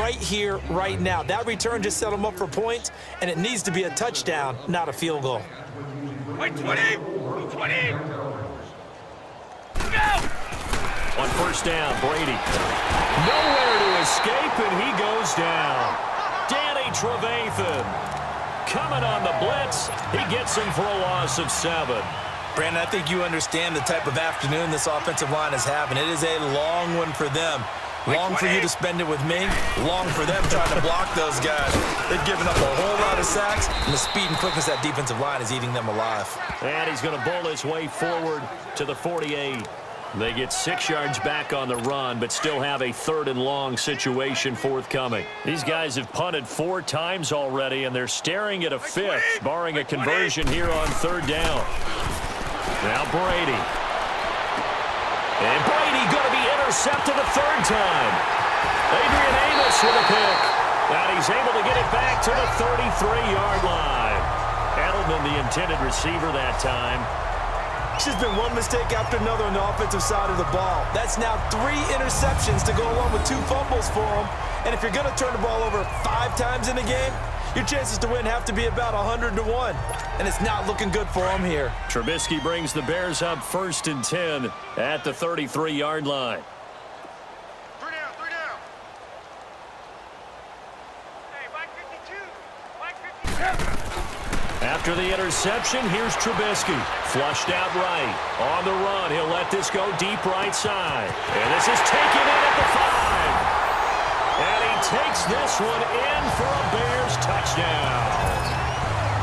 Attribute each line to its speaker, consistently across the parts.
Speaker 1: right here, right now. That return just set them up for points, and it needs to be a touchdown, not a field goal.
Speaker 2: Wait, 20! 20! Go!
Speaker 3: On first down, Brady. Nowhere to escape, and he goes down. Danny Trevathan coming on the blitz. He gets him for a loss of 7.
Speaker 1: Brandon, I think you understand the type of afternoon this offensive line is having. It is a long one for them. Long for you to spend it with me. Long for them trying to block those guys. They've given up a whole lot of sacks, and the speed and quickness of that defensive line is eating them alive.
Speaker 3: And he's going to bowl his way forward to the 48. They get 6 yards back on the run, but still have a 3rd and long situation forthcoming. These guys have punted 4 times already, and they're staring at a 5th, barring a conversion here on 3rd down. Now Brady. And Brady going to be intercepted a 3rd time. Adrian Amos with a pick. And he's able to get it back to the 33-yard line. Edelman, the intended receiver that time.
Speaker 1: It's just been one mistake after another on the offensive side of the ball. That's now 3 interceptions to go along with 2 fumbles for him. And if you're going to turn the ball over 5 times in a game, your chances to win have to be about 100-1. And it's not looking good for him here.
Speaker 3: Trubisky brings the Bears up 1st and 10 at the 33-yard line.
Speaker 2: 3 down, 3 down. Hey, Mike 52. Mike 52.
Speaker 3: After the interception, here's Trubisky. Flushed out right. On the run, he'll let this go deep right side. And this is taken in at the 5. And he takes this one in for a Bears touchdown.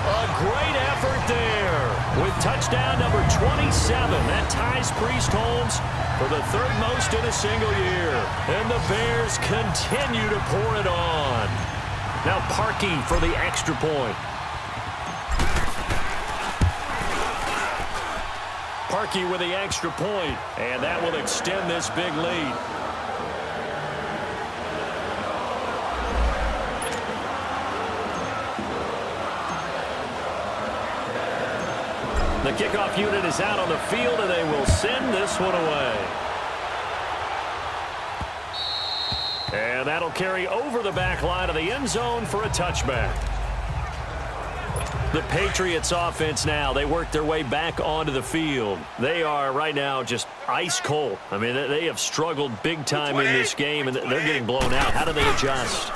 Speaker 3: A great effort there. With touchdown number 27, that ties Priest Holmes for the 3rd most in a single year. And the Bears continue to pour it on. Now Parkey for the extra point. Parkey with the extra point, and that will extend this big lead. The kickoff unit is out on the field, and they will send this one away. And that'll carry over the back line of the end zone for a touchback. The Patriots offense now, they work their way back onto the field. They are right now just ice cold. I mean, they have struggled big time in this game, and they're getting blown out. How do they adjust?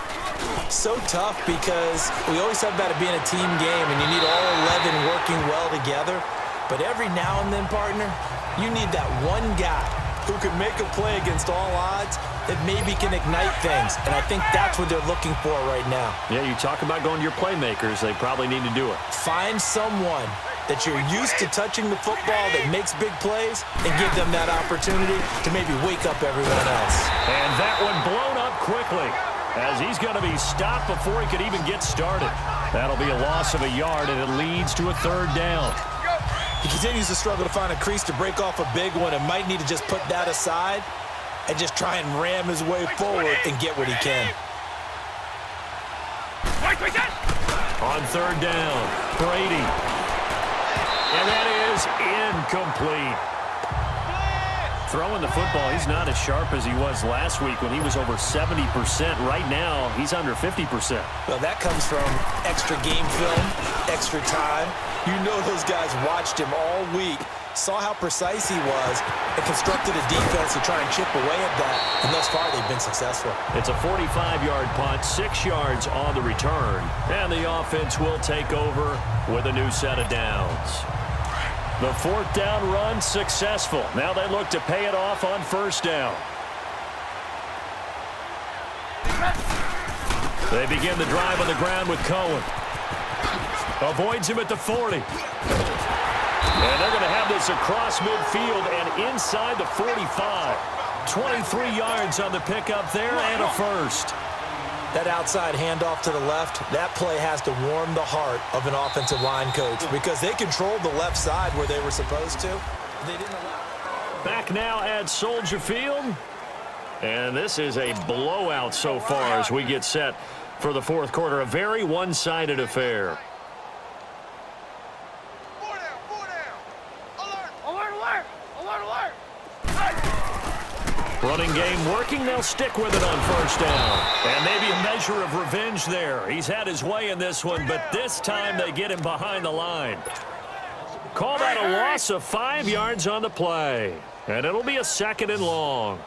Speaker 1: So tough because we always talk about it being a team game, and you need all 11 working well together. But every now and then, partner, you need that one guy who can make a play against all odds that maybe can ignite things. And I think that's what they're looking for right now.
Speaker 3: Yeah, you talk about going to your playmakers. They probably need to do it.
Speaker 1: Find someone that you're used to touching the football that makes big plays and give them that opportunity to maybe wake up everyone else.
Speaker 3: And that one blown up quickly as he's going to be stopped before he could even get started. That'll be a loss of a yard, and it leads to a 3rd down.
Speaker 1: He continues to struggle to find a crease to break off a big one and might need to just put that aside and just try and ram his way forward and get what he can.
Speaker 3: On 3rd down, Brady. And that is incomplete. Throwing the football, he's not as sharp as he was last week when he was over 70%. Right now, he's under 50%.
Speaker 1: Well, that comes from extra game film, extra time. You know those guys watched him all week, saw how precise he was, and constructed a defense to try and chip away at that, and thus far they've been successful.
Speaker 3: It's a 45-yard punt, 6 yards on the return, and the offense will take over with a new set of downs. The 4th down run successful. Now they look to pay it off on 1st down. They begin the drive on the ground with Cohen. Avoids him at the 40. And they're going to have this across midfield and inside the 45. 23 yards on the pickup there and a 1st.
Speaker 1: That outside handoff to the left, that play has to warm the heart of an offensive line coach because they controlled the left side where they were supposed to. They didn't allow.
Speaker 3: Back now at Soldier Field. And this is a blowout so far as we get set for the 4th quarter. A very one-sided affair. Running game working. They'll stick with it on 1st down. And maybe measure of revenge there. He's had his way in this one, but this time they get him behind the line. Call that a loss of 5 yards on the play. And it'll be a 2nd and long.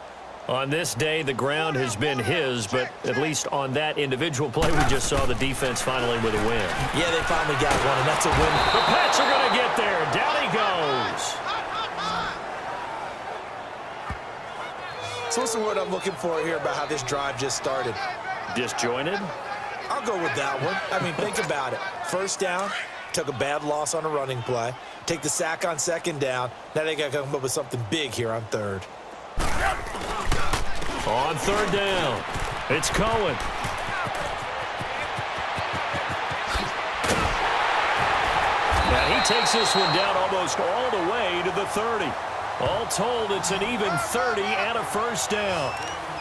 Speaker 3: On this day, the ground has been his, but at least on that individual play, we just saw the defense finally with a win.
Speaker 1: Yeah, they finally got one, and that's a win.
Speaker 3: The Pats are going to get there. Down he goes.
Speaker 1: So what's the word I'm looking for here about how this drive just started?
Speaker 3: Disjointed?
Speaker 1: I'll go with that one. I mean, think about it. First down, took a bad loss on a running play. Take the sack on 2nd down. Now they got to come up with something big here on 3rd.
Speaker 3: On 3rd down, it's Cohen. And he takes this one down almost all the way to the 30. All told, it's an even 30 and a 1st down.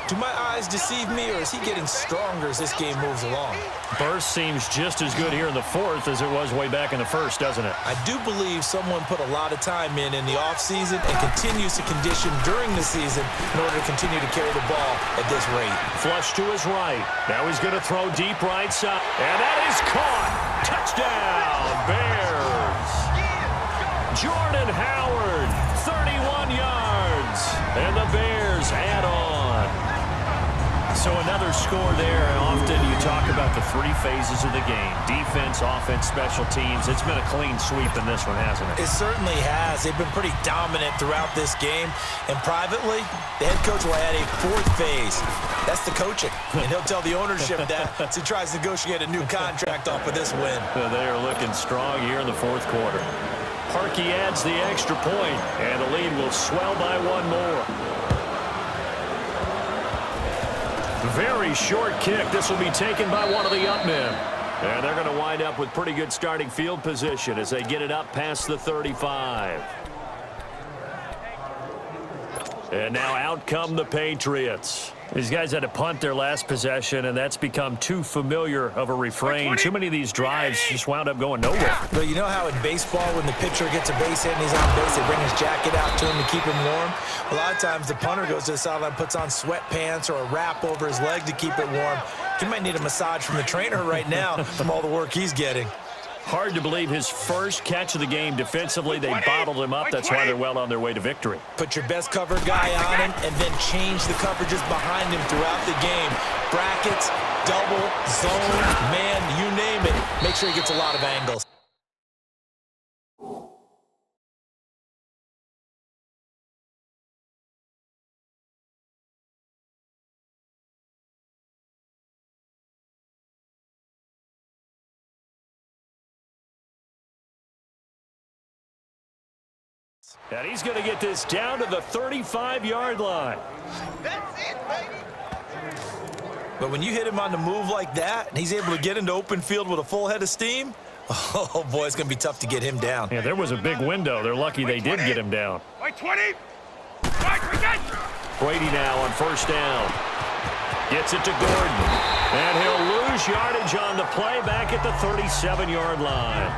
Speaker 1: Do my eyes deceive me, or is he getting stronger as this game moves along?
Speaker 3: Burst seems just as good here in the 4th as it was way back in the 1st, doesn't it?
Speaker 1: I do believe someone put a lot of time in the offseason and continues to condition during the season in order to continue to carry the ball at this rate.
Speaker 3: Flush to his right. Now he's going to throw deep right side. And that is caught. Touchdown, Bears. Jordan Howard, 31 yards. And the Bears add on. So another score there. Often you talk about the 3 phases of the game. Defense, offense, special teams. It's been a clean sweep in this one, hasn't it?
Speaker 1: It certainly has. They've been pretty dominant throughout this game. And privately, the head coach will add a 4th phase. That's the coaching. And he'll tell the ownership that as he tries to negotiate a new contract off of this win.
Speaker 3: They are looking strong here in the 4th quarter. Harkey adds the extra point, and the lead will swell by 1 more. Very short kick. This will be taken by one of the up men. And they're going to wind up with pretty good starting field position as they get it up past the 35. And now out come the Patriots. These guys had to punt their last possession, and that's become too familiar of a refrain. Too many of these drives just wound up going nowhere.
Speaker 1: But you know how in baseball, when the pitcher gets a base hit and he's on base, they bring his jacket out to him to keep him warm? A lot of times the punter goes to the sideline, puts on sweatpants or a wrap over his leg to keep it warm. He might need a massage from the trainer right now from all the work he's getting.
Speaker 3: Hard to believe his first catch of the game defensively. They bottled him up. That's why they're well on their way to victory.
Speaker 1: Put your best cover guy on him and then change the coverages behind him throughout the game. Brackets, double, zone, man, you name it. Make sure he gets a lot of angles.
Speaker 3: And he's going to get this down to the 35-yard line.
Speaker 2: That's it, baby.
Speaker 1: But when you hit him on the move like that, and he's able to get into open field with a full head of steam, oh, boy, it's going to be tough to get him down.
Speaker 3: Yeah, there was a big window. They're lucky they did get him down.
Speaker 2: White 20. White, we got you.
Speaker 3: Brady now on 1st down. Gets it to Gordon. And he'll lose yardage on the play back at the 37-yard line.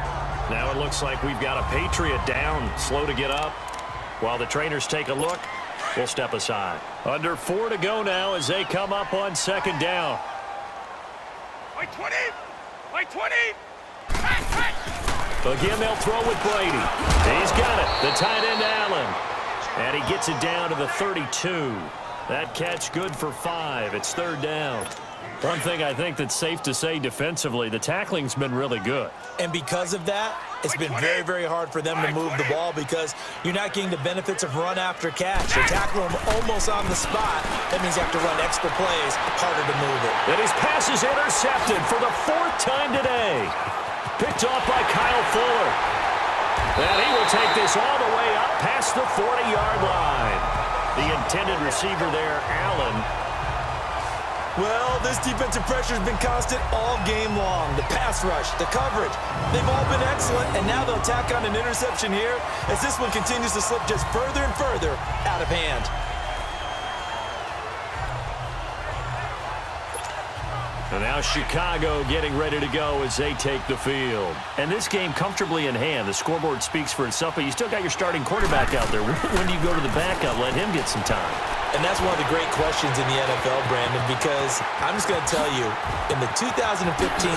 Speaker 3: Now it looks like we've got a Patriot down, slow to get up. While the trainers take a look, we'll step aside. Under 4 to go now as they come up on 2nd down.
Speaker 2: White 20. White 20. Hey, hey.
Speaker 3: Again, they'll throw with Brady. He's got it. The tight end, Allen. And he gets it down to the 32. That catch good for 5. It's 3rd down. One thing I think that's safe to say defensively, the tackling's been really good.
Speaker 1: And because of that, it's been very, very hard for them to move the ball because you're not getting the benefits of run after catch. They tackle him almost on the spot. That means you have to run extra plays, harder to move it.
Speaker 3: And his pass is intercepted for the 4th time today. Picked off by Kyle Fuller. And he will take this all the way up past the 40-yard line. The intended receiver there, Allen.
Speaker 1: Well, this defensive pressure has been constant all game long. The pass rush, the coverage, they've all been excellent, and now they'll tack on an interception here as this one continues to slip just further and further out of hand.
Speaker 3: And now Chicago getting ready to go as they take the field. And this game comfortably in hand. The scoreboard speaks for itself, but you still got your starting quarterback out there. When do you go to the backup? Let him get some time.
Speaker 1: And that's one of the great questions in the NFL, Brandon, because I'm just going to tell you, in the 2015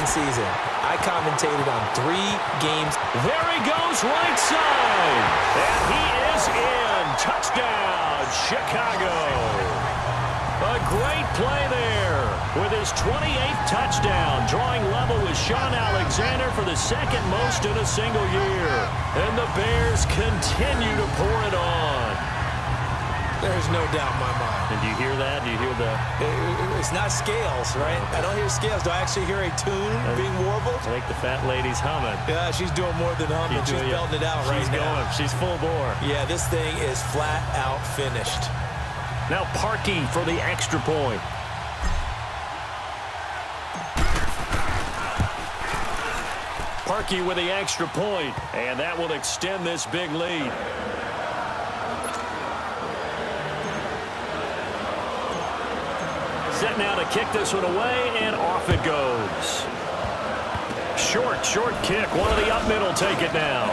Speaker 1: season, I commentated on 3 games.
Speaker 3: There he goes right side. And he is in. Touchdown, Chicago. A great play there with his 28th touchdown, drawing level with Sean Alexander for the second most in a single year. And the Bears continue to pour it on.
Speaker 1: There's no doubt in my mind.
Speaker 3: And do you hear that? Do you hear that?
Speaker 1: It's not scales, right? I don't hear scales. Do I actually hear a tune being warbled?
Speaker 3: I think the fat lady's humming.
Speaker 1: Yeah, she's doing more than humming. She's belting it out right now.
Speaker 3: She's full bore.
Speaker 1: Yeah, this thing is flat out finished.
Speaker 3: Now Parkey for the extra point. Parkey with the extra point, and that will extend this big lead. Set now to kick this one away, and off it goes. Short kick. One of the up middle take it now.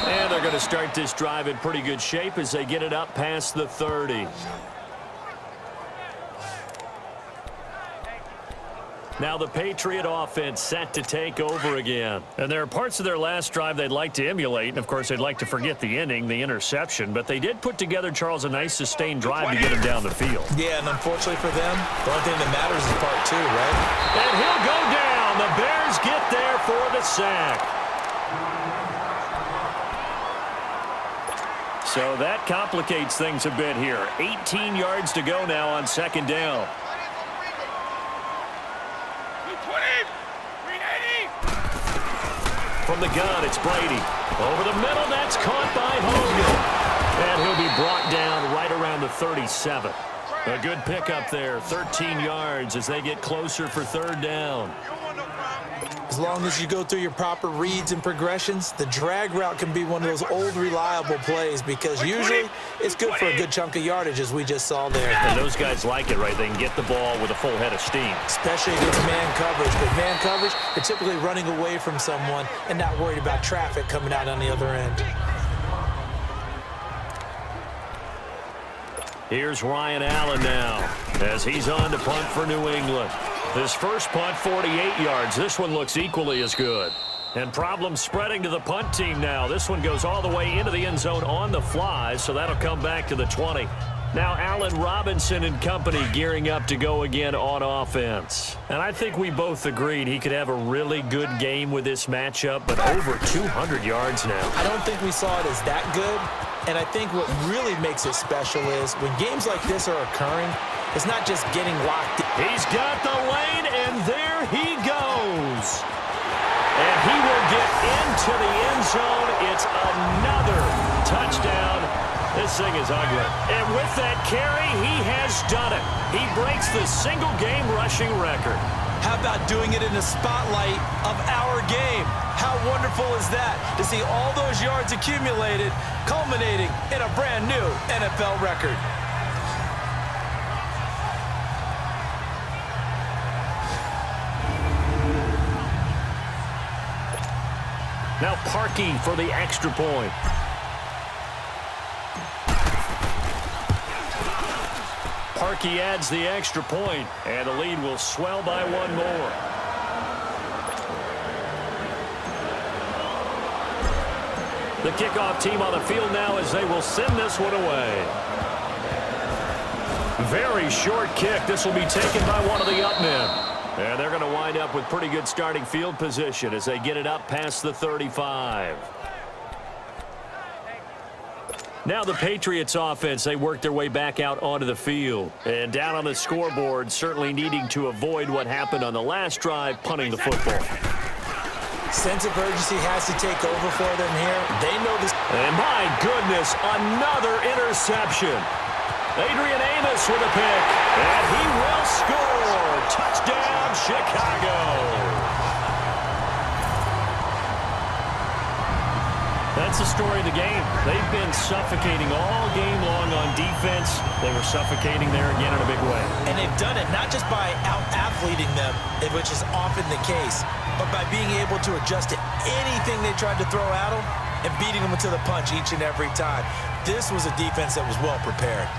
Speaker 3: And they're going to start this drive in pretty good shape as they get it up past the 30. Now the Patriot offense set to take over again. And there are parts of their last drive they'd like to emulate. And, of course, they'd like to forget the ending, the interception. But they did put together, Charles, a nice sustained drive to get him down the field.
Speaker 1: Yeah, and unfortunately for them, the only thing that matters is part 2, right?
Speaker 3: And he'll go down. The Bears get there for the sack. So that complicates things a bit here. 18 yards to go now on second down. From the gun, it's Brady. Over the middle, that's caught by Hogan. And he'll be brought down right around the 37. A good pickup there, 13 yards as they get closer for third down.
Speaker 1: As long as you go through your proper reads and progressions, the drag route can be one of those old reliable plays because usually it's good for a good chunk of yardage, as we just saw there.
Speaker 3: And those guys like it, right? They can get the ball with a full head of steam.
Speaker 1: Especially against man coverage. With man coverage, they're typically running away from someone and not worried about traffic coming out on the other end.
Speaker 3: Here's Ryan Allen now as he's on to punt for New England. His first punt, 48 yards. This one looks equally as good. And problems spreading to the punt team now. This one goes all the way into the end zone on the fly, so that'll come back to the 20. Now Allen Robinson and company gearing up to go again on offense. And I think we both agreed he could have a really good game with this matchup, but over 200 yards now.
Speaker 1: I don't think we saw it as that good. And I think what really makes it special is when games like this are occurring, it's not just getting locked in.
Speaker 3: He's got the lane, and there he goes. And he will get into the end zone. It's another touchdown. This thing is ugly. And with that carry, he has done it. He breaks the single-game rushing record.
Speaker 1: How about doing it in the spotlight of our game? How wonderful is that to see all those yards accumulated, culminating in a brand new NFL record.
Speaker 3: Now Parkey for the extra point. Parkey adds the extra point, and the lead will swell by one more. The kickoff team on the field now as they will send this one away. Very short kick. This will be taken by one of the up men. And they're going to wind up with pretty good starting field position as they get it up past the 35. Now the Patriots offense, they work their way back out onto the field. And down on the scoreboard, certainly needing to avoid what happened on the last drive, punting the football.
Speaker 1: Sense of urgency has to take over for them here. They know this.
Speaker 3: And my goodness, another interception. Adrian Amos with a pick. And he will score. Touchdown, Chicago. That's the story of the game. They've been suffocating all game long on defense. They were suffocating there again in a big way.
Speaker 1: And they've done it not just by out-athleting them, which is often the case, but by being able to adjust to anything they tried to throw at them and beating them to the punch each and every time. This was a defense that was well prepared.